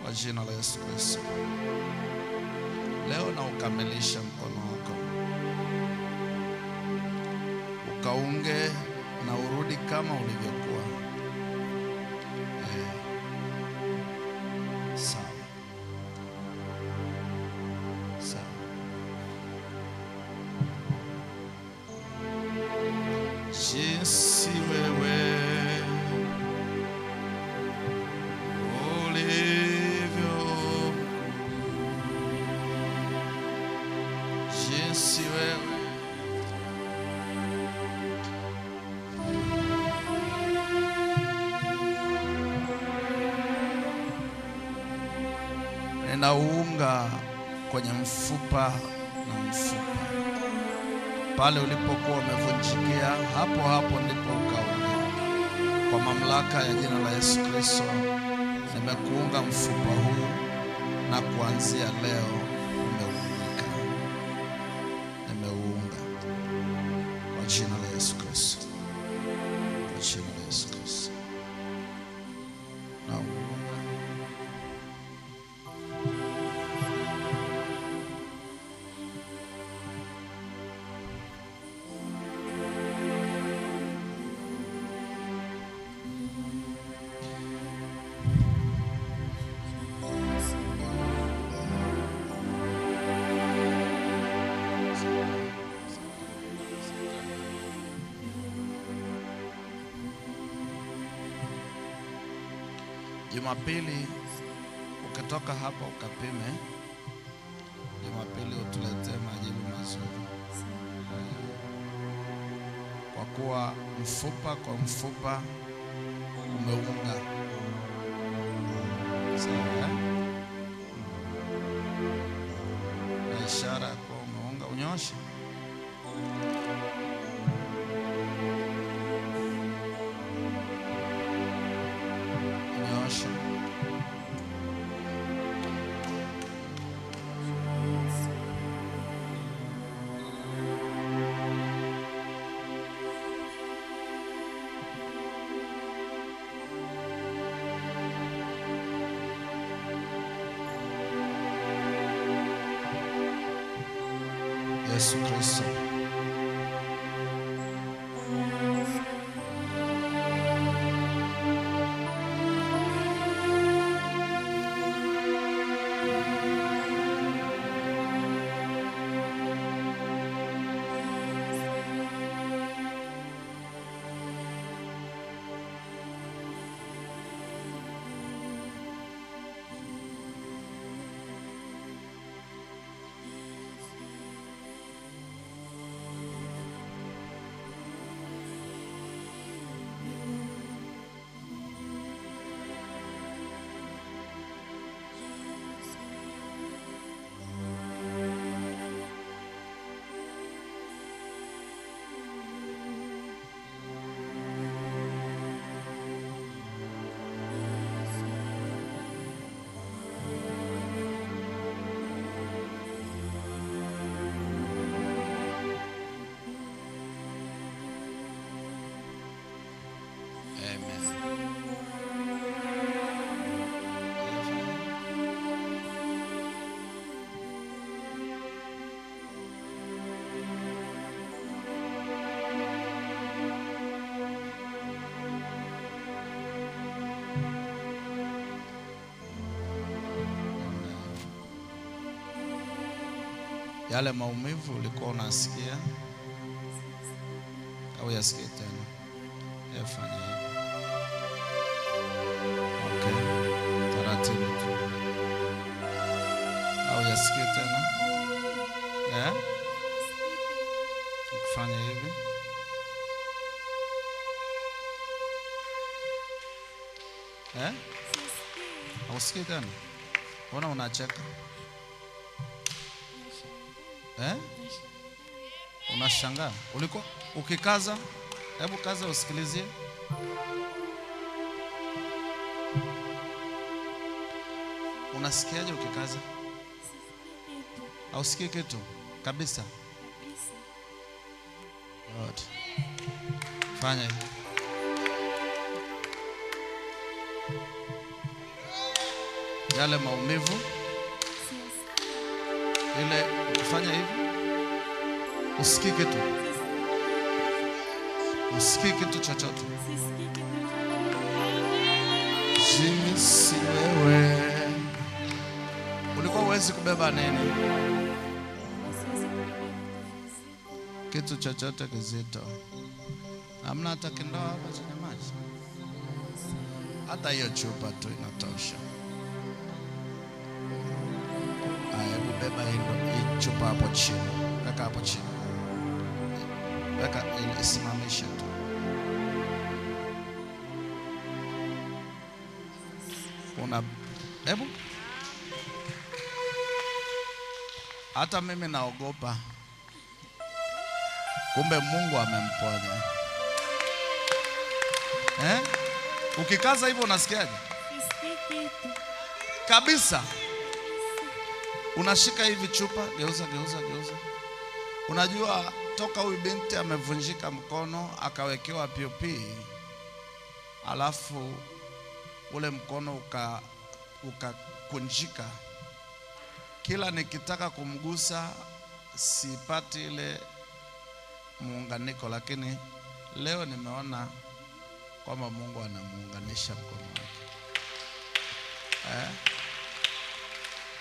kwa jina la Yesu Kristo. Leo na ukamilisha mkono wako, ukaunge na urudi kama ulivyokuwa. Sawa. Sawa. Jinsi wewe ulivyo, jinsi wewe ninaunga kwenye mfupa na mfupa pale ulipokuwa umevunjikia, hapo hapo ndipo ukaunga. Kwa mamlaka ya jina la Yesu Kristo, nimekuunga mfupa huu na kuanzia leo umeungika. Nimeuunga kwa jina la Yesu Kristo, kwa jina la Yesu Kristo na Jumapili ukitoka hapa ukapime. Jumapili utuletee majibu mazuri, kwa kuwa mfupa kwa mfupa umeunga. Sawa, na ishara ya kuwa umeunga. Unyoshe. Yesu Kristo, yale maumivu ulikuwa unasikia au yasikie tena? Yafanya hivi. Okay. Taratibu tu. Au yasikie tena? Ukifanya hivi. Usikie tena? Mbona unacheka? Unashangaa? Ulikuwa ukikaza? Hebu kaza usikilizie. Unasikiaje ukikaza? Hausikii kitu kabisa? Good. Fanya hivi. yale maumivu ile ukifanya hivi usikii kitu. Usikii kitu chochote. Jinsi wewe ulikuwa huwezi kubeba nini? Kitu chochote kizito. Hamna hata kindoo hapa chenye maji. Hata hiyo chupa tu inatosha. Hebu beba hii chupa hapo chini. Weka hapo chini. Weka ili isimamishe tu. Hebu. Hata mimi naogopa. Kumbe Mungu amemponya. Ukikaza hivyo unasikiaje? Kabisa. Unashika hivi chupa, geuza. Unajua toka huyu binti amevunjika mkono akawekewa POP, alafu ule mkono ukakunjika. Kila nikitaka kumgusa sipati ile muunganiko, lakini leo nimeona kwamba Mungu anamuunganisha mkono wake.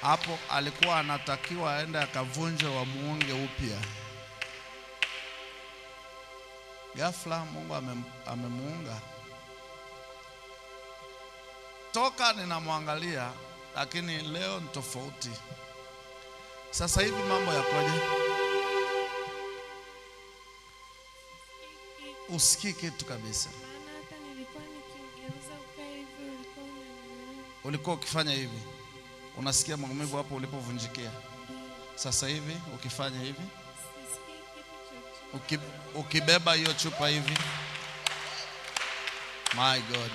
Hapo alikuwa anatakiwa aende akavunje wa muunge upya. Ghafla Mungu amemuunga. Toka ninamwangalia, lakini leo ni tofauti. Sasa hivi mambo yakoje? Usikii kitu kabisa. Ulikuwa ukifanya hivi, unasikia maumivu hapo ulipovunjikia. Sasa hivi ukifanya hivi, ukibeba hiyo chupa hivi. My God.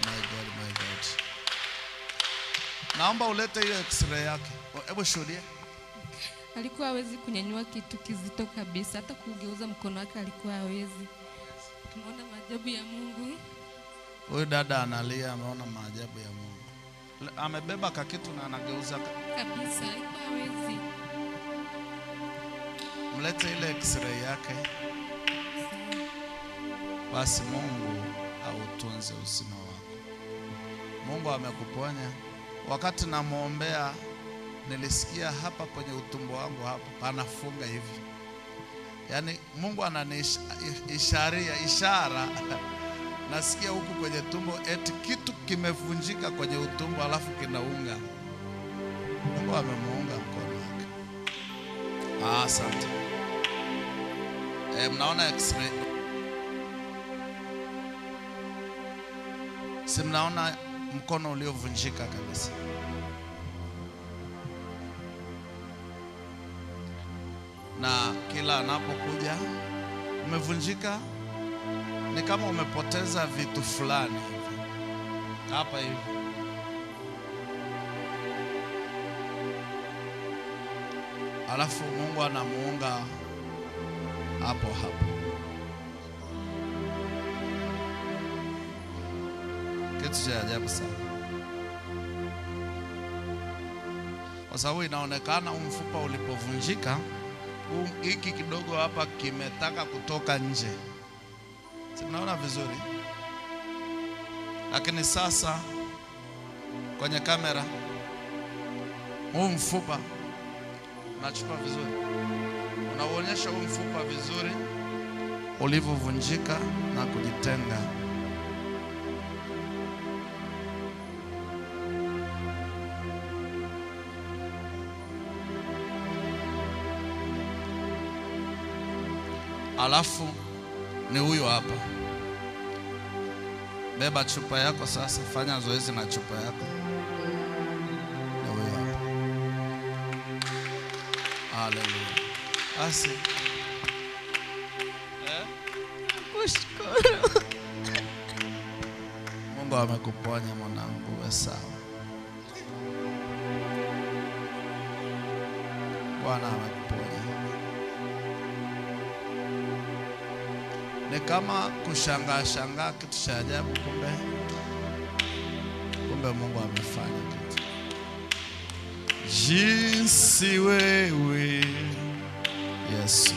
Naomba ulete hiyo x-ray yake. Hebu shuhudia. Alikuwa hawezi kunyanyua kitu kizito kabisa, hata kugeuza mkono wake alikuwa hawezi. Tunaona maajabu ya Mungu. Huyu dada analia, ameona maajabu ya Mungu. Amebeba kakitu na anageuza kabisa, alikuwa hawezi. Mlete ile x-ray yake. Basi Mungu autunze uzima wako. Mungu amekuponya. Wakati namuombea nilisikia hapa kwenye utumbo wangu hapa panafunga hivi. Yaani Mungu ishara nasikia huku kwenye tumbo eti kitu kimevunjika kwenye utumbo alafu kinaunga. Mungu amemuunga mkono wake. Asante. Mnaona x-ray? Si mnaona mkono uliovunjika kabisa? Na kila anapokuja umevunjika, ni kama umepoteza vitu fulani hivi hapa hivi. Alafu Mungu anamuunga hapo. Kitu cha ajabu sana, kwa sababu inaonekana mfupa ulipovunjika hiki kidogo hapa kimetaka kutoka nje. Sinaona vizuri, lakini sasa kwenye kamera huu mfupa unachukua vizuri, unaonyesha huu mfupa vizuri ulivyovunjika na kujitenga. Alafu ni huyo hapa. Beba chupa yako sasa, fanya zoezi na chupa yako. Ni huyo hapa. Haleluya. Basi. Kushukuru. Mungu amekuponya mwanangu, wewe sawa. Bwana amekuponya. Ni kama kushangaa kitu cha ajabu, kumbe Mungu amefanya kitu. jinsi wewe Yesu.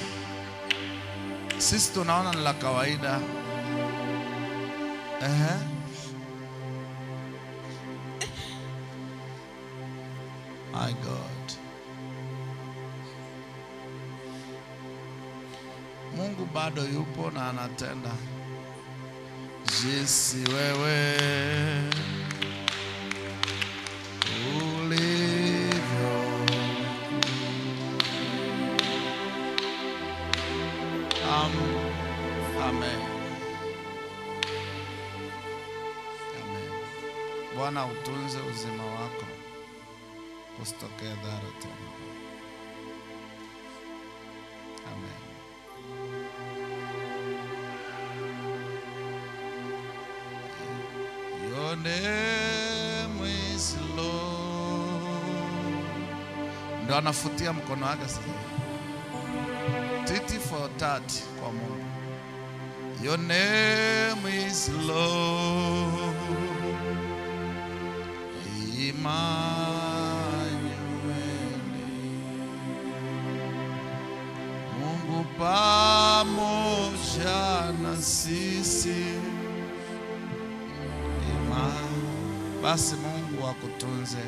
Sisi tunaona ni la kawaida. My God. Mungu bado yupo na anatenda. Jinsi wewe ulivyo. Amen. Amen. Bwana utunze uzima wako, usitokee dhara tena. Amen. Your name is Lord. Ndo anafutia mkono wake sasa. Titi for 30 kwa Mungu. Your name is Lord. Mungu pamoja na sisi. Basi Mungu akutunze.